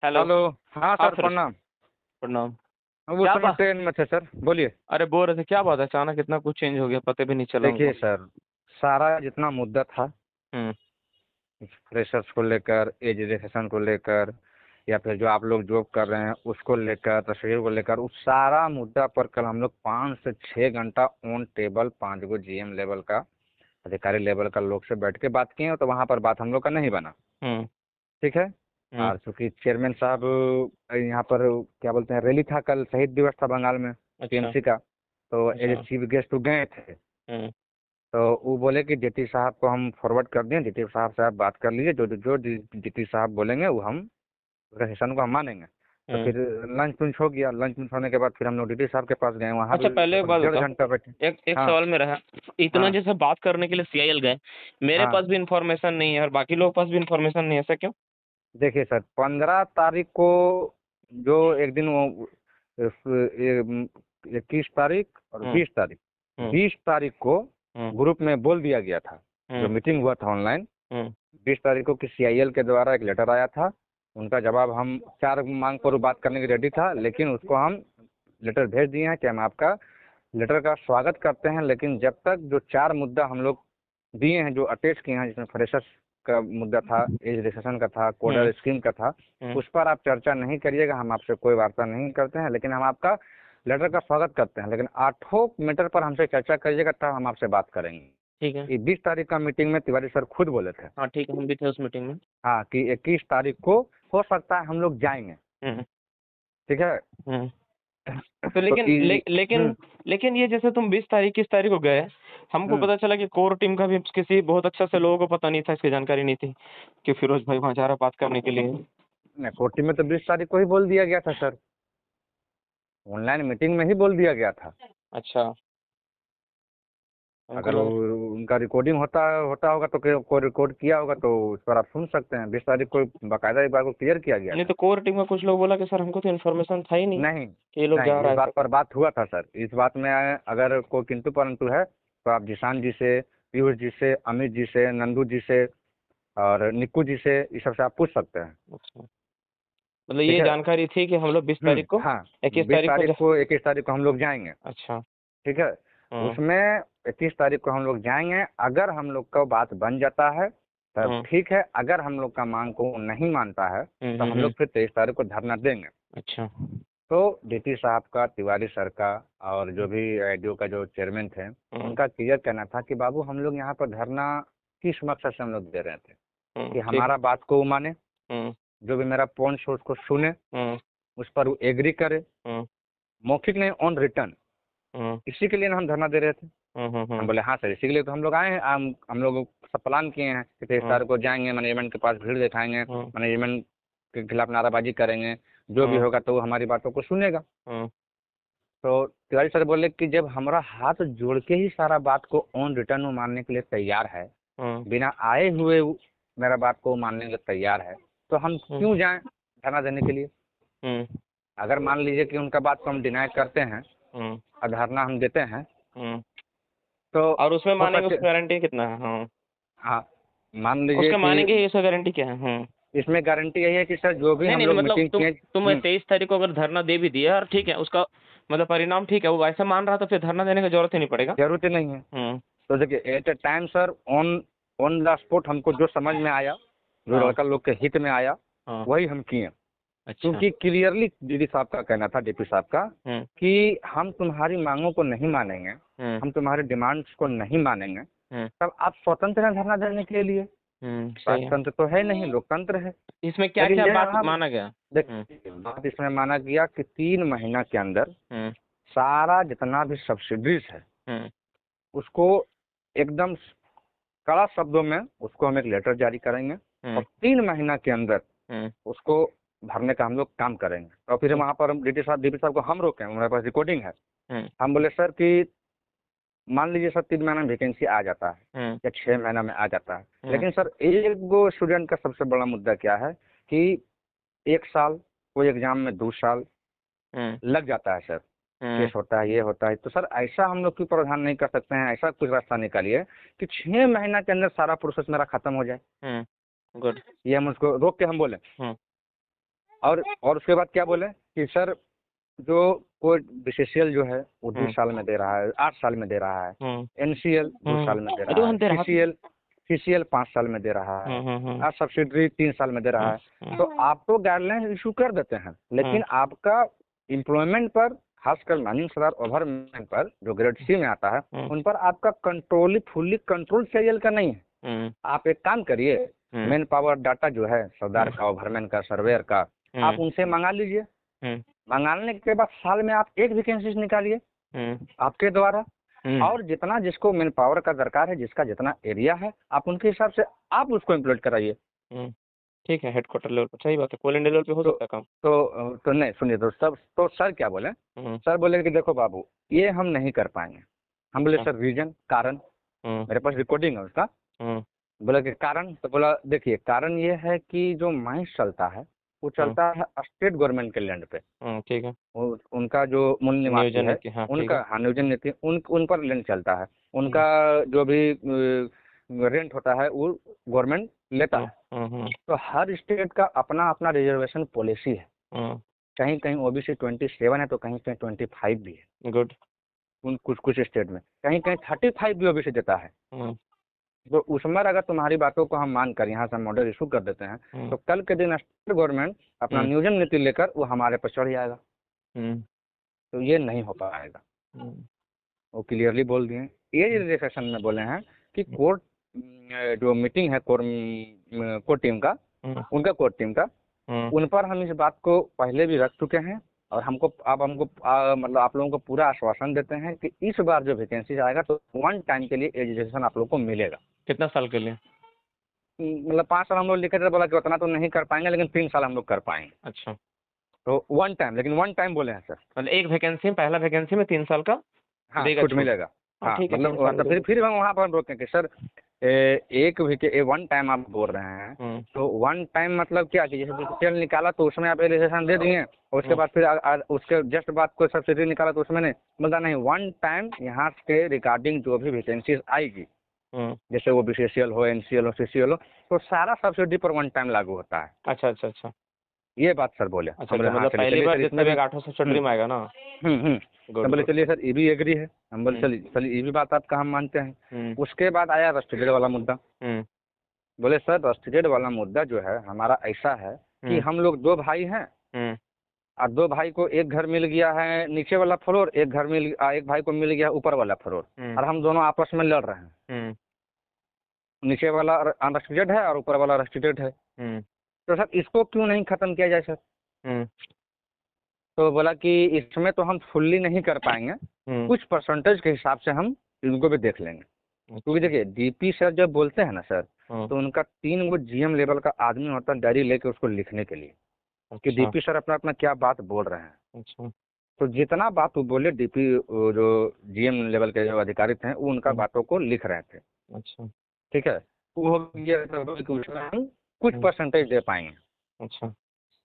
Hello. Hello. हाँ हाँ sir, sir. प्रणाम। प्रणाम। वो क्या समय बात? ट्रेन में थे सर, बोलिए। अरे बोल रहे थे, क्या बात है, अचानक इतना कुछ चेंज हो गया, पता भी नहीं चला देखिए हमको। सर, सारा जितना मुद्दा था हम्म। फ्रेशर्स को लेकर, एज रिलेक्सेशन को लेकर, या फिर जो आप लोग जॉब कर रहे हैं उसको लेकर, तस्वीर को लेकर, उस सारा मुद्दा पर कल हम लोग 5 से 6 घंटा on table 5 go GM level का, अधिकारी लेवल का लोग से बैठ के बात किए, तो वहाँ पर बात हम लोग का नहीं बना। हम्म। ठीक है। हम्म। और चूंकि चेयरमैन साहब यहाँ पर क्या बोलते हैं, रैली था, कल शहीद दिवस था बंगाल में, अच्छा। टीएमसी का, तो एज ए अच्छा। चीफ गेस्ट गए थे। हम्म। तो वो बोले कि डीटी साहब को हम फॉरवर्ड कर दें, डीटी साहब से आप बात कर लीजिए, जो जो डीटी साहब बोलेंगे वो हम सेशन को हम मानेंगे। तो हम्म। फिर लंच वंच हो गया, लंच वंच होने के बाद फिर हम लोग डीटी साहब के पास गए, वहाँ भी अच्छा, पहले एक लगभग बात डेढ़ बताओ। घंटा बैठे। एक एक हाँ। सवाल में रहा। इतना हाँ। जैसे बात करने के लिए सीआईएल गए, मेरे हाँ। पास भी इंफॉर्मेशन नहीं है और बाकी लोगों के पास भी इंफॉर्मेशन नहीं है, ऐसा क्यों? देखिए सर, 15 तारीख को जो एक दिन वो 21 तारीख और हम्म। 20 तारीख, हम्म। 20 तारीख को हम्म। ग्रुप में बोल दिया गया था, जो हम्म। मीटिंग हुआ था ऑनलाइन। हम्म। 20 तारीख को कि सीआईएल के द्वारा एक लेटर आया था, उनका जवाब हम 4 मांग पर बात करने की रेडी था, लेकिन उसको हम लेटर भेज दिए हैं कि हम आपका लेटर का स्वागत करते हैं, लेकिन जब तक जो 4 मुद्दा हम लोग दिए हैं, जो अटैच किए हैं, जिसमें फ्रेशर्स का मुद्दा था, एज रिलेक्सेशन का था, हम्म। कोडर स्कीम का था, हम्म। उस पर आप चर्चा नहीं करिएगा, हम आपसे कोई वार्ता नहीं करते हैं, लेकिन हम आपका लेटर का स्वागत करते हैं, लेकिन 8 मैटर पर हमसे चर्चा करिएगा, तब हम आपसे बात करेंगे। ठीक है। ये 20 तारीख का मीटिंग में तिवारी सर खुद बोले थे। हाँ ठीक है, हम भी थे उस मीटिंग में। हाँ, कि 21 तारीख को हो सकता है हम लोग जाएंगे। हम्म। ठीक है। हम्म। तो तो लेकिन लेकिन ये जैसे तुम 20 तारीख 21 तारीख को गए, हमको हम्म पता चला कि कोर टीम का भी किसी बहुत अच्छा से लोगों को पता नहीं था, इसकी जानकारी नहीं थी कि फिरोज भाई वहाँ जा रहा बात करने के लिए। नहीं, कोर्टी में तो 20 तारीख को ही बोल दिया गया था सर, ऑनलाइन मीटिंग में ही बोल दिया गया था। अच्छा। हमको अगर वो लगा। उनका रिकॉर्डिंग होता होता होगा तो कोई रिकॉर्ड किया होगा, तो उस पर आप सुन सकते हैं। 20 तारीख को बाकायदा एक बार को क्लियर किया गया नहीं था। तो कोर टीम का कुछ लोग बोला कि सर हमको तो इन्फॉर्मेशन था ही नहीं नहीं। कि ये लोग जा नहीं, रहा इस है बात ऐसा। पर बात हुआ था सर, इस बात में अगर कोई किंतु परंतु है तो आप जिशान जी से, पीयूष जी से, अमित जी से, नंदू जी से और निक्कू जी से, इस सब से आप पूछ सकते हैं। अच्छा, मतलब ठीक ये है। जानकारी थी कि हम लोग 20 तारीख को हाँ, 21 तारीख को 20 तारीख को 21 तारीख को हम लोग जाएंगे। अच्छा। ठीक है। हम्म। उसमें 21 तारीख को हम लोग जाएंगे, अगर हम लोग का बात बन जाता है तब हम्म। ठीक है, अगर हम लोग का मांग को नहीं मानता है तो हम लोग फिर 23 तारीख को धरना देंगे। अच्छा। तो डीटी साहब का, तिवारी सर का और जो भी आईडीओ का जो चेयरमैन थे, उनका क्लियर कहना था कि बाबू हम लोग यहाँ पर धरना किस मकसद से हम लोग दे रहे थे, कि ठीक है। हमारा बात को वो माने, हम्म। जो भी मेरा पॉइंट है उसको सुने, हम्म। उस पर वो एग्री करे, हम्म। मौखिक नहीं, ऑन रिटर्न। हम्म। इसी के लिए ना हम धरना दे रहे थे। हम हम्म। बोले हाँ सर, इसी के लिए तो हम लोग आए हैं, हम लोग सब प्लान किए हैं कि 23 तारीख को जाएंगे, मैनेजमेंट के पास भीड़ दिखाएंगे, हम्म। मैनेजमेंट के खिलाफ नाराबाजी करेंगे, जो भी हम्म। होगा तो वो हमारी बातों को सुनेगा। हम्म। तो तिवारी सर बोले कि जब हमारा हाथ जोड़ के ही सारा बात को ऑन रिटर्न वो मानने के लिए तैयार है, हम्म। बिना आए हुए वो मेरा बात को मानने के लिए तैयार है, तो हम हम्म। क्यों जाएं धरना देने के लिए। हम्म। अगर मान लीजिए कि उनका बात को हम डिनाई करते हैं हम्म। और धरना हम देते हैं, हम्म। तो और उसमें हो मानेंगे, सकते। उसका गारंटी कितना है? हाँ, हाँ, मान लीजिए उसका कि मानेंगे ही, उसका गारंटी क्या है? इसमें गारंटी यही है कि सर जो भी नहीं हम नहीं, लोग मतलब मीटिंग किए। तुम 23 तारीख को अगर धरना दे भी दिया और ठीक है, उसका मतलब परिणाम ठीक है, वो ऐसा मान रहा, तो फिर धरना देने की जरूरत ही नहीं पड़ेगा। जरूरत ही नहीं है। हम्म। तो देखिए, at a time sir, on on the spot हमको जो समझ में आया, जो हाँ। लड़का लोग के हित में आया, हाँ। वही हम किए। अच्छा। क्योंकि क्लियरली डीडी साहब का कहना था, डीपी साहब का, हम्म। कि हम तुम्हारी मांगों को नहीं मानेंगे, हम्म। हम तुम्हारे डिमांड्स को नहीं मानेंगे, हम्म। तब आप स्वतंत्र हैं धरना देने के लिए। सही है। राजतंत्र तो है नहीं, लोकतंत्र है। इसमें क्या लेकिन क्या यह बात हम माना गया? देखिए, बात इसमें माना गया कि 3 महीना के अंदर हम्म। सारा जितना भी सब्सिडीज है हम्म। उसको एकदम कड़ा शब्दों में उसको हम एक लेटर जारी करेंगे, और हम्म। 3 महीना के अंदर हम्म। उसको भरने का हम लोग काम करेंगे। और फिर ठीक। वहाँ पर हम डीपी साहब को हम रोके, हमारे पास रिकॉर्डिंग है। हम्म। हम बोले सर कि मान लीजिए सर 3 महीना में वैकेंसी आ जाता है हम्म। या 6 महीना में आ जाता है, हम्म। लेकिन सर एक गो स्टूडेंट का सबसे बड़ा मुद्दा क्या है कि 1 साल, कोई एग्जाम में 2 साल हम्म। लग जाता है सर, हम्म। केस होता है, ये होता है। तो सर ऐसा हम लोग क्यों प्रावधान नहीं कर सकते हैं, ऐसा कुछ रास्ता निकालिए कि 6 महीना के अंदर सारा प्रोसेस मेरा खत्म हो जाए। गुड। ये हम उसको रोक के हम बोले। हम्म। और उसके बाद क्या बोले कि सर जो कोई बीसीसीएल जो है वो 20 साल में दे रहा है, 8 साल में दे रहा है, एनसीएल 2 साल में दे अरे रहा हम दे है, रहा सीसीएल 5 साल में दे रहा है, और सब्सिडरी 3 साल में दे रहा है। तो आप तो गाइडलाइन इशू कर देते हैं, लेकिन आपका एम्प्लॉयमेंट पर, खासकर माइनिंग सलार ओवरमैन पर जो ग्रेड सी में आता है, उन पर आपका कंट्रोल फुल्ली कंट्रोल सीआईएल का नहीं है। आप एक काम करिए, मैन पावर डाटा जो है सरदार का, ओवरमैन का, सर्वेयर का, आप उनसे मंगा लीजिए। मंगाने के बाद साल में आप एक वैकेंसी निकालिए आपके द्वारा, और जितना जिसको मैन पावर का दरकार है, जिसका जितना एरिया है, आप उनके हिसाब से आप उसको एम्प्लॉयड कराइए। ठीक है, हेडक्वार्टर लेवल पर सही बात है, कोलिन लेवल पे हो सकता है काम। तो नहीं सुनिए, तो सर क्या बोले, सर बोले कि देखो बाबू ये हम नहीं कर पाएंगे। हम बोले सर रीजन, कारण, मेरे पास रिकॉर्डिंग है उसका। बोला कि कारण, तो बोला देखिए कारण ये है कि जो माइंस चलता है वो चलता है स्टेट गवर्नमेंट के लैंड पे। ठीक है, उनका जो मूल निवासी है, उनका नियोजन नीति उन पर लैंड चलता है, उनका जो भी रेंट होता है वो गवर्नमेंट लेता है। तो हर स्टेट का अपना अपना रिजर्वेशन पॉलिसी है। कहीं कहीं ओबीसी 27 है, तो कहीं कहीं 25 भी है। गुड। कुछ स्टेट में कहीं कहीं 35 भी ओबीसी देता है। तो उसमें अगर तुम्हारी बातों को हम मानकर यहाँ से मॉडल इशू कर देते हैं, तो कल के दिन स्टेट गवर्नमेंट अपना नियोजन नीति लेकर वो हमारे पर चढ़ जाएगा। तो ये नहीं हो पाएगा, वो क्लियरली बोल दिए। ये रिलेक्सेशन में बोले हैं कि कोर्ट जो मीटिंग है कोर्ट टीम का, उनका कोर्ट टीम का, उन पर हम इस बात को पहले भी रख चुके हैं, और हमको मतलब आप लोगों को पूरा आश्वासन देते हैं कि इस बार जो वैकेंसी आएगा तो 1 टाइम के लिए एजुकेशन आप लोगों को मिलेगा। कितना साल के लिए? मतलब 5 साल हम लोग लिखे थे, बोला कि उतना तो नहीं कर पाएंगे, लेकिन 3 साल हम लोग कर पाएंगे। अच्छा, तो 1 टाइम, लेकिन 1 टाइम बोले हैं सर। मतलब एक वैकेंसी, पहला वैकेंसी में 3 साल का छूट मिलेगा। हाँ, मतलब फिर हम वहाँ पर रोकें कि सर एक 1 टाइम आप बोल रहे हैं, तो 1 टाइम मतलब क्या कि जैसे बीसीसीएल निकाला तो उसमें आप एलिगेशन दे दिए, और उसके बाद फिर उसके जस्ट बाद कोई सब्सिडी निकाला तो उसमें नहीं, मतलब नहीं 1 टाइम यहाँ के रिगार्डिंग जो भी वैकेंसीज आएगी, जैसे वो बीसीसीएल हो, एनसीएल हो, सीसीएल हो, तो सारा सब्सिडी पर 1 टाइम लागू होता है। अच्छा अच्छा अच्छा, ये बात सर बोले। अच्छा, मतलब पहली बार जितने भी 800 सब्सिडी में आएगा ना। तो बोले चलिए सर ये भी एग्री है। हम बोले चलिए ये भी बात आपका हम मानते हैं। उसके बाद आया रस्टिकेट वाला मुद्दा। बोले सर रस्टिकेट वाला मुद्दा जो है हमारा ऐसा है कि हम लोग 2 भाई हैं, और 2 भाई को एक घर मिल गया है नीचे वाला फ्लोर, एक भाई को मिल गया ऊपर वाला फ्लोर, और हम दोनों आपस में लड़ रहे हैं। नीचे वाला अनरेस्ट्रिक्टेड है और ऊपर वाला रेस्ट्रिक्टेड है। तो सर इसको क्यों नहीं खत्म किया जाए सर? तो बोला कि इसमें तो हम फुल्ली नहीं कर पाएंगे, कुछ परसेंटेज के हिसाब से हम इनको भी देख लेंगे। क्योंकि देखिए डीपी सर जब बोलते हैं ना सर, तो उनका 3 वो जीएम लेवल का आदमी होता है डायरी लेके उसको लिखने के लिए। कि डीपी सर अपना अपना क्या बात बोल रहे हैं। अच्छा, तो जितना बात वो बोले डीपी जो जीएम लेवल के जो अधिकारी थे वो उनका बातों को लिख रहे थे। अच्छा, ठीक है, वो हम कुछ परसेंटेज दे पाएंगे। अच्छा,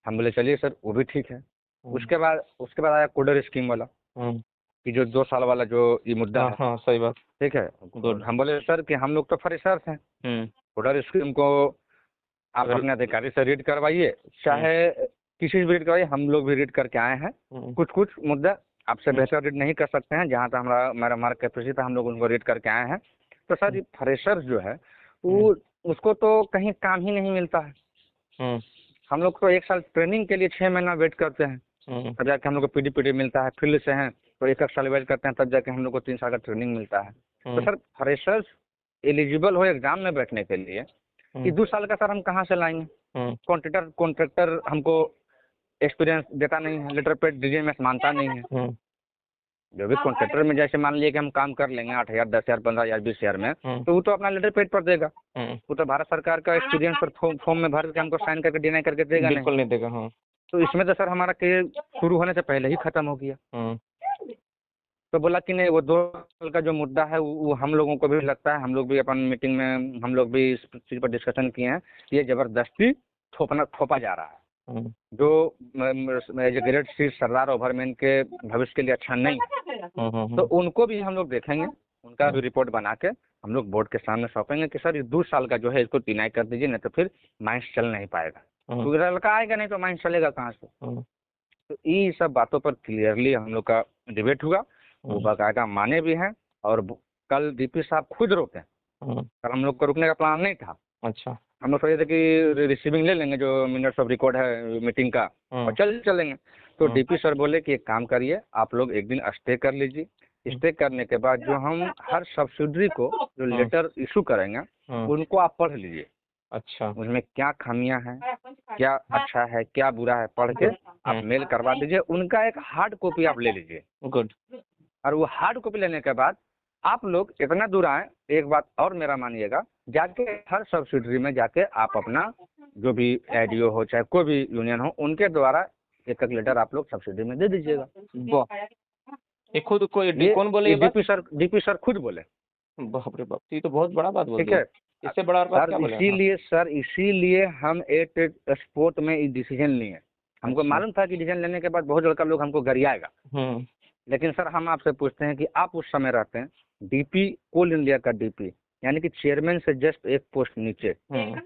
हम बोले चलिए सर वो भी ठीक है। उसके बाद आया कोडर स्कीम वाला, कि जो 2 साल वाला जो ये मुद्दा है। हाँ, सही बात, ठीक है। हम बोले सर कि हम लोग तो फ्रेशर्स हैं, कोडर स्कीम को आप अपने अधिकारी से रीड करवाइए, चाहे किसी से भी रीड करवाइए, हम लोग भी रीड करके आए हैं। कुछ मुद्दा आपसे बेहतर रीड नहीं कर सकते हैं, जहाँ तक हमारा कैपेसिटी था हम लोग उनको रीड करके आए हैं। तो सर ये फ्रेशर्स जो है वो उसको तो कहीं काम ही नहीं मिलता है। हम लोग तो 1 साल ट्रेनिंग के लिए 6 महीना वेट करते हैं, तब जाके हम लोग को पीडी मिलता है। फील्ड से हैं तो 1 साल वेट करते हैं, तब जाके हम लोग को 3 साल का ट्रेनिंग मिलता है। तो सर फ्रेशर्स एलिजिबल हो एग्जाम में बैठने के लिए कि 2 साल का सर हम कहाँ से लाएंगे? कॉन्ट्रैक्टर हमको एक्सपीरियंस देता नहीं है, लेटर पेड डीजीएमएस मानता नहीं है। जो भी कॉन्ट्रैक्टर में जैसे मान लीजिए कि हम काम कर लेंगे 8,000, 10,000, 15,000, 20,000 में, तो वो तो अपना लेटर पेड पर देगा। वो तो भारत सरकार का एक्सपीरियंस पर फॉर्म में भर के हमको साइन करके डिनाई करके देगा, बिल्कुल नहीं देगा। हाँ, तो इसमें तो सर हमारा केस शुरू होने से पहले ही खत्म हो गया। तो बोला कि नहीं वो 2 साल का जो मुद्दा है वो हम लोगों को भी लगता है, हम लोग भी अपन मीटिंग में हम लोग भी इस चीज़ पर डिस्कशन किए हैं, ये जबरदस्ती थोपा जा रहा है, जो ग्रेड सी सरदार ओवरमैन के भविष्य के लिए अच्छा नहीं है। तो उनको भी हम लोग देखेंगे, उनका भी रिपोर्ट बना के हम लोग बोर्ड के सामने सौंपेंगे कि सर इस 2 साल का जो है इसको डिनाई कर दीजिए, नहीं तो फिर माइंस चल नहीं पाएगा। क्योंकि लड़का आएगा नहीं तो माइंस चलेगा कहाँ से। तो ये सब बातों पर क्लियरली हम लोग का डिबेट हुआ, वो बाकायदा माने भी हैं। और कल डीपी साहब खुद रोके। कल हम लोग को रुकने का प्लान नहीं था। अच्छा। हम लोग सोचे थे कि रिसीविंग ले लेंगे जो मिनट्स ऑफ रिकॉर्ड है मीटिंग का और चलेंगे। तो डीपी सर बोले कि एक काम करिए, आप लोग एक दिन स्टे कर लीजिए। स्टे करने के बाद जो हम हर सब्सिडरी को जो लेटर इशू करेंगे उनको आप पढ़ लीजिए। अच्छा। उसमें क्या खामियां हैं, क्या अच्छा है, क्या बुरा है, पढ़ के आप मेल करवा दीजिए। उनका एक हार्ड कॉपी आप ले लीजिए। गुड। और वो हार्ड कॉपी लेने के बाद आप लोग इतना दूर आए, एक बात और मेरा मानिएगा, जाके हर सब्सिडरी में जाके आप अपना जो भी एडीओ हो चाहे कोई भी यूनियन हो उनके द्वारा एक एक लेटर आप लोग सब्सिडी में दे दीजिएगा। वाह, ये खुद कोई कौन बोले ये बात? डीपी सर खुद बोले। बाप रे बाप, ये तो बहुत बड़ा बात बोल ठीक दिया। है इससे बड़ा और बात क्या बोले? सर इसीलिए हम एट स्पोर्ट में ये डिसीजन लिए। हमको अच्छा। मालूम था कि डिसीजन लेने के बाद बहुत लड़का लोग हमको गरियाएगा। लेकिन सर हम आपसे पूछते हैं कि आप उस समय रहते हैं डीपी कोल इंडिया का डीपी, यानी कि चेयरमैन से जस्ट एक पोस्ट नीचे,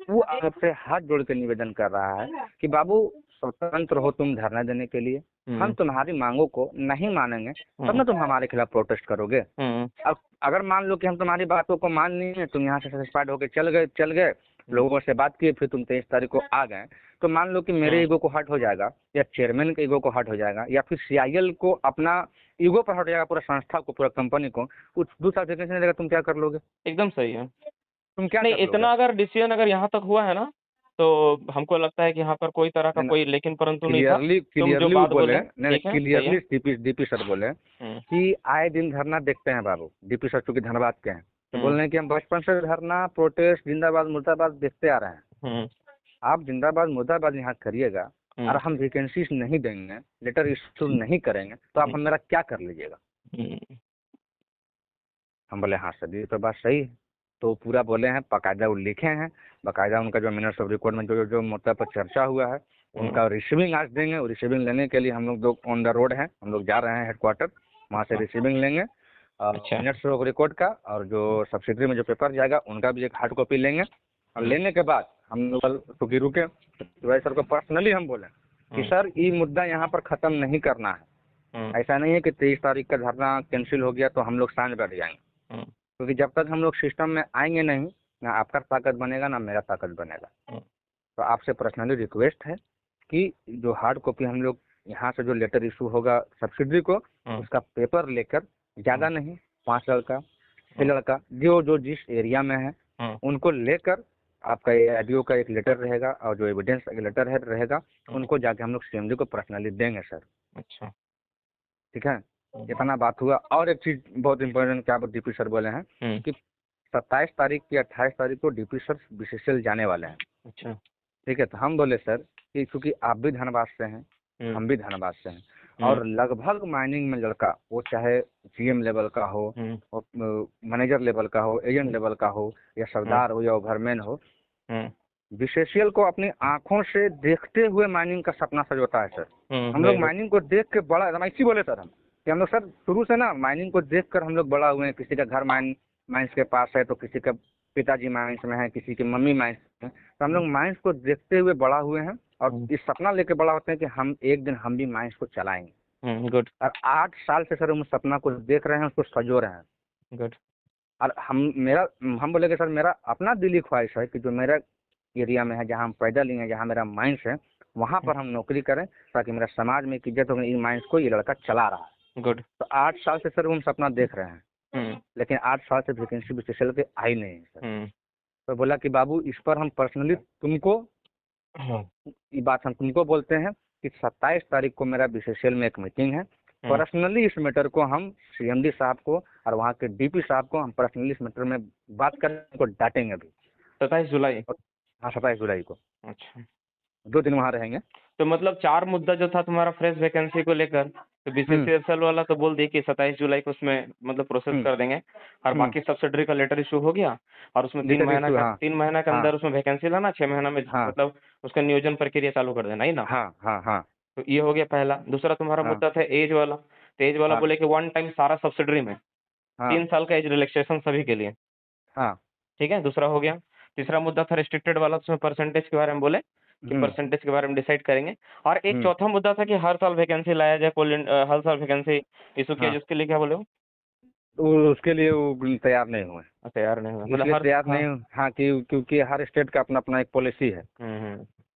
वो आपसे हाथ जोड़ के निवेदन कर रहा है कि बाबू स्वतंत्र हो तुम धरना देने के लिए, हम तुम्हारी मांगों को नहीं मानेंगे तब ना तुम हमारे खिलाफ प्रोटेस्ट करोगे। अब अगर मान लो कि हम तुम्हारी बातों को मान लिए, तुम यहाँ से सेटिस्फाइड होकर चल गए, लोगों से बात किए, फिर तुम 23 तारीख को आ गए, तो मान लो कि मेरे ईगो को हर्ट हो जाएगा या चेयरमैन के ईगो को हर्ट हो जाएगा या फिर सीआईएल को अपना ईगो पर हट जाएगा, पूरा संस्था को, पूरा कंपनी को, कुछ 2 साल वैकेंसी नहीं देगा, तुम क्या कर लोगे? एकदम सही है। तुम क्या नहीं, कर लोगे? इतना अगर डिसीजन अगर यहाँ तक हुआ है ना, तो हमको लगता है कि यहाँ पर कोई तरह का कोई लेकिन परंतु नहीं था। तुम जो बात बोले क्लियरली डीपी सर बोले कि आए दिन धरना देखते हैं बाबू। डीपी सर चूंकि धनबाद के हैं तो बोल रहे हैं कि हम बचपन से धरना प्रोटेस्ट जिंदाबाद मुर्दाबाद देखते आ रहे हैं। आप जिंदाबाद मुर्दाबाद यहाँ करिएगा और हम वैकेंसी नहीं देंगे, लेटर इशू नहीं करेंगे, तो आप मेरा क्या कर लीजिएगा? हम बोले हाँ सर ये तो बात सही है। तो पूरा बोले हैं, बाकायदा वो लिखे हैं, बाकायदा उनका जो मिनट्स ऑफ रिकॉर्ड में जो मुद्दा पर चर्चा हुआ है उनका रिसीविंग आज देंगे। और रिसीविंग लेने के लिए हम लोग ऑन द रोड हैं, हम लोग जा रहे हैं हेडक्वार्टर, वहाँ से रिसीविंग लेंगे मिनट्स ऑफ रिकॉर्ड का, और जो सब्सिडरी में जो पेपर जाएगा उनका भी एक हार्ड कॉपी लेंगे। और लेने के बाद हम लोग कल रुके तो सर को पर्सनली हम बोले कि सर ये मुद्दा यहाँ पर ख़त्म नहीं करना है। ऐसा नहीं है कि 23 तारीख का धरना कैंसिल हो गया तो हम लोग सांझ बैठ जाएंगे, क्योंकि जब तक हम लोग सिस्टम में आएंगे नहीं, ना आपका ताकत बनेगा ना मेरा ताकत बनेगा। तो आपसे पर्सनली रिक्वेस्ट है कि जो हार्ड कॉपी हम लोग यहाँ से जो लेटर इशू होगा सब्सिडरी को, उसका पेपर लेकर, ज़्यादा नहीं 5 लड़का 6 लड़का जो जिस एरिया में है उनको लेकर, आपका एडीओ का एक लेटर रहेगा और जो एविडेंस का लेटर रहेगा, उनको जाके हम लोग सीएमडी को पर्सनली देंगे सर। अच्छा, ठीक है, इतना बात हुआ। और एक चीज बहुत इम्पोर्टेंट क्या डीपी सर बोले हैं कि 27 तारीख की 28 तारीख को डीपी सर बीसीसीएल जाने वाले हैं। अच्छा। ठीक है, तो हम बोले सर कि क्योंकि आप भी धनबाद से हैं, हम भी धनबाद से हैं, और लगभग माइनिंग में लड़का, वो चाहे जीएम लेवल का हो, मैनेजर लेवल का हो, एजेंट लेवल का हो, या सरदार हो या ओवरमैन हो, बीसीसीएल को अपनी आंखों से देखते हुए माइनिंग का सपना सजोता है सर। हम लोग माइनिंग को देख के बड़ा, ऐसी बोले सर हम कि हम लोग सर शुरू से ना माइनिंग को देखकर हम लोग बड़ा हुए हैं। किसी का घर माइंस के पास है, तो किसी का पिताजी माइंस में है, किसी की मम्मी माइंस में, तो हम लोग माइंस को देखते हुए बड़ा हुए हैं और इस सपना लेके बड़ा होते हैं कि हम एक दिन हम भी माइंस को चलाएंगे। गुड। और 8 साल से सर हम उस सपना को देख रहे हैं, उसको सजो रहे हैं। गुड। और हम बोले कि सर मेरा अपना दिली ख्वाहिश है कि जो मेरा एरिया में है, जहाँ हम पैदा लिए हैं, जहाँ मेरा माइंस है, वहाँ पर हम नौकरी करें ताकि मेरा समाज में एक इज्जत हो, इन माइंस को ये लड़का चला रहा है। गुड। तो 8 साल से सर हम सपना देख रहे हैं, लेकिन 8 साल से वैकेंसी बीसीसीएल के आई नहीं है सर। तो बोला कि बाबू इस पर हम पर्सनली तुमको ये बात हम तुमको बोलते हैं कि 27 तारीख को मेरा बीसीसीएल में एक मीटिंग है, पर्सनली इस मैटर को हम सीएमडी साहब को और वहाँ के डीपी साहब को हम पर्सनली इस मैटर में बात करने को डांटेंगे अभी 27 जुलाई। हाँ 27 जुलाई को। अच्छा, 2 दिन वहाँ रहेंगे। तो मतलब 4 मुद्दा जो था तुम्हारा फ्रेश वैकेंसी को लेकर, तो बीसीसीएल वाला तो बोल दिए कि 27 जुलाई को उसमें मतलब प्रोसेस कर देंगे, और बाकी सब्सिडरी का लेटर इशू हो गया, और उसमें 3 महीना के अंदर उसमें वैकेंसी लाना, 6 महीना में मतलब उसका नियोजन प्रक्रिया चालू कर देना ही ना। हाँ। तो ये हो गया पहला। दूसरा तुम्हारा मुद्दा था एज वाला, तो एज वाला बोले कि 1 टाइम सारा सब्सिडरी में 3 साल का एज रिलैक्सेशन सभी के लिए। ठीक है, दूसरा हो गया। तीसरा मुद्दा था रिस्ट्रिक्टेड वाला, उसमें परसेंटेज के बारे में बोले कि परसेंटेज के बारे में डिसाइड करेंगे। और एक चौथा मुद्दा था कि हर साल वैकेंसी लाया जाए, हर साल वैकेंसी इशू किया जाए, उसके लिए क्या बोले हो? तो उसके लिए वो तैयार नहीं हुए, तैयार नहीं हुआ मतलब इसलिए हर तैयार नहीं। हाँ, क्योंकि हर स्टेट का अपना अपना एक पॉलिसी है।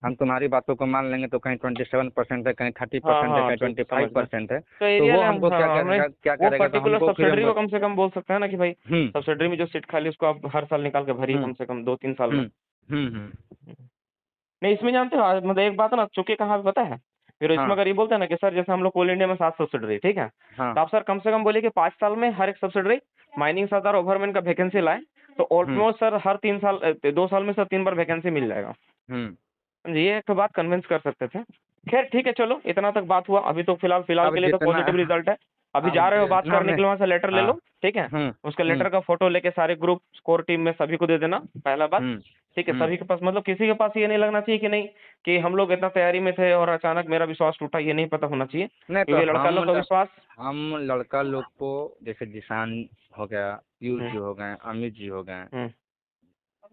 हम तुम्हारी बातों को मान लेंगे तो कहीं 27% है, कहीं 30% है, कहीं 25% है, तो तो एरिया वो में हमको क्या करेगा, वो तो पर्टिकुलर हमको फिर सब्सिडरी को कम से कम बोल सकते हैं ना कि भाई हम्म सब्सिडरी में जो सीट खाली उसको आप हर साल निकाल के भरिए, कम से कम 2-3 साल में। नहीं, इसमें जानते हो मतलब एक बात ना, चूंकि कहाँ पे पता है, फिर इसमें हाँ अगर ये बोलते हैं ना कि सर जैसे हम लोग कोल इंडिया में 7 सब्सिडरी, ठीक है, हाँ तो आप सर कम से कम बोलिए कि 5 साल में हर एक सब्सिडरी माइनिंग सरदार ओवरमैन का वैकेंसी लाए, तो ऑलमोस्ट सर हर 3 साल 2 साल में सर 3 बार वैकेंसी मिल जाएगा। ये एक तो बात कन्विंस कर सकते थे। खैर ठीक है, चलो इतना तक बात हुआ। अभी तो फिलहाल अब के लिए तो जितना पॉजिटिव रिजल्ट है। अभी अब जा रहे हो बात जितना करने में के लिए, वहां से लेटर ले हाँ लो, ठीक है। उसका लेटर का फोटो लेके सारे ग्रुप कोर टीम में सभी को दे देना, पहला बात। ठीक है, सभी के पास, मतलब किसी के पास ये नहीं लगना चाहिए कि नहीं कि हम लोग इतना तैयारी में थे और अचानक मेरा विश्वास टूटा, ये नहीं पता होना चाहिए। नहीं, तो क्योंकि लड़का लोग का विश्वास, हम लड़का लोग को जैसे जिसान हो गया, पीयूष हम्म, जी हो गए, अमित जी हो गए, हम्म,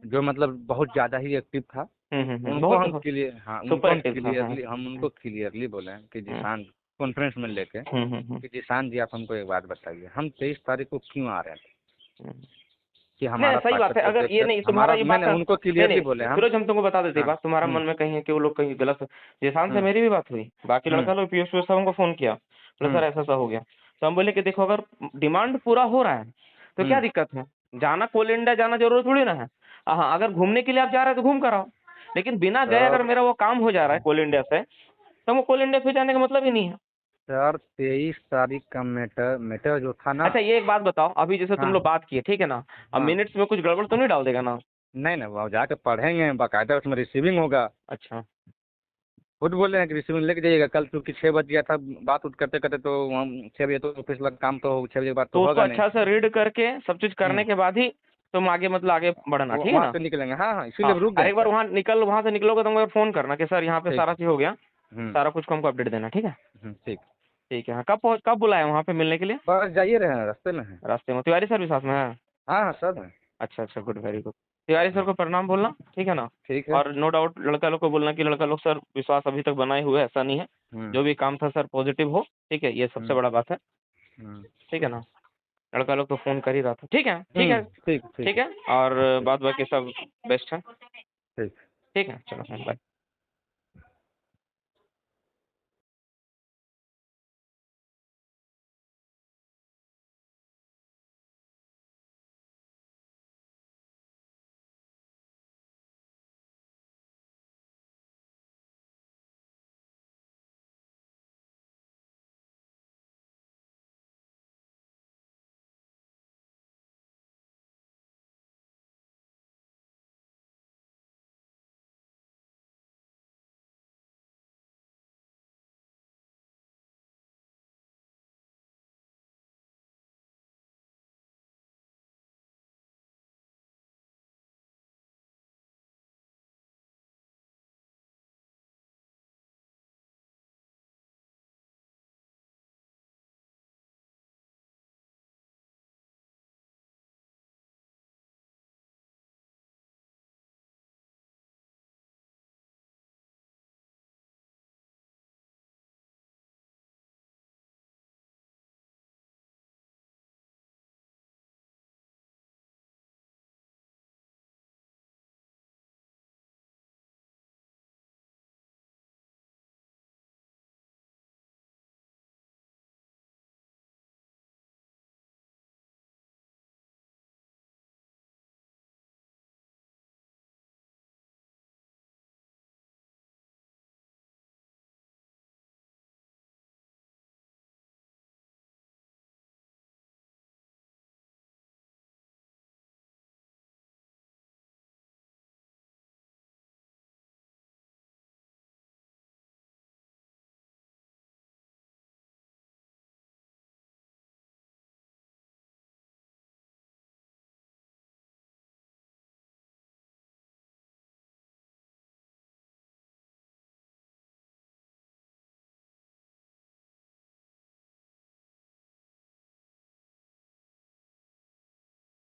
जो मतलब बहुत ज्यादा ही एक्टिव था, उनको हम बहुत क्लियर हाँ उनको सुपर हम एक्टिव था, हाँ। क्लियरली हम उनको क्लियरली बोले हैं कि जिसान कॉन्फ्रेंस में लेके कि जिसान जी आप हमको एक बात बताइए, हम 23 तारीख को क्यों आ रहे हैं, कि नहीं हमारा सही बात ताकत है। को अगर ये देखकर नहीं तुम्हारा हमारा, ये बात मैंने उनको नहीं क्लियरली नहीं बोले हम। फिरोज, हम तुमको बता देते हाँ बात, तुम्हारा मन में कहीं है कि वो लोग कहीं गलत है। जिसान से मेरी भी बात हुई, बाकी लड़का लोग पीयूष साहब हमको फोन किया, बोले सर ऐसा ऐसा हो गया। तो हम बोले कि देखो अगर डिमांड पूरा हो रहा है तो क्या दिक्कत है, जाना कोल इंडिया जाना जरूरी थोड़ी ना है। हाँ, अगर घूमने के लिए आप जा रहे हैं तो घूम कर आओ, लेकिन बिना गए अगर सर मेरा वो काम हो जा रहा है कोल इंडिया से, तो वो कोल इंडिया फिर जाने का मतलब ही नहीं है। सर 23 तारीख का मैटर जो था ना। अच्छा ये एक बात बताओ, अभी जैसे तुम हाँ लोग बात किए, ठीक है ना, अब हाँ मिनट्स में कुछ गड़बड़ तो नहीं डाल देगा ना? नहीं नहीं, वो जाके पढ़ेंगे बाकायदा, उसमें रिसीविंग होगा। अच्छा खुद बोले हैं कि रिसीविंग लेके जाइएगा। कल क्योंकि 6 बज गया था, बात उत करते करते, तो हम 6 बजे तो ऑफिस लगा, काम तो 6 बजे के बाद तो तो उसको होगा नहीं। अच्छा से रीड करके सब चीज करने के बाद ही तुम आगे मतलब आगे बढ़ना, ठीक है वहाँ ना? से निकलेंगे। हाँ हाँ, इसीलिए हाँ, रुक और गए एक बार सर। वहां से निकलोगे तो मुझे फोन करना कि सर यहाँ पे ठीक सारा है। चीज हो गया, हम्म सारा कुछ को हमको अपडेट देना, ठीक है? ठीक। ठीक है, हाँ। कब बुलाया वहाँ पे मिलने के लिए? बस जाइए रहे हैं, रास्ते में है। रास्ते में तिवारी सर भी साथ में है? हाँ हाँ सब है। अच्छा अच्छा, good, very good. Tiwari sir को प्रणाम बोलना, ठीक है ना? ठीक है। और नो डाउट लड़का लोग को बोलना कि लड़का लोग सर विश्वास अभी तक बनाए हुए, ऐसा नहीं है, हम्म जो भी काम था सर पॉजिटिव हो, ठीक है, ये सबसे बड़ा बात है, हम्म ठीक है ना? लड़का लोग तो फोन कर ही रहा था, ठीक है ठीक है। ठीक ठीक ठीक है, और बाद बाकी सब बेस्ट है। ठीक। ठीक है, चलो बाय।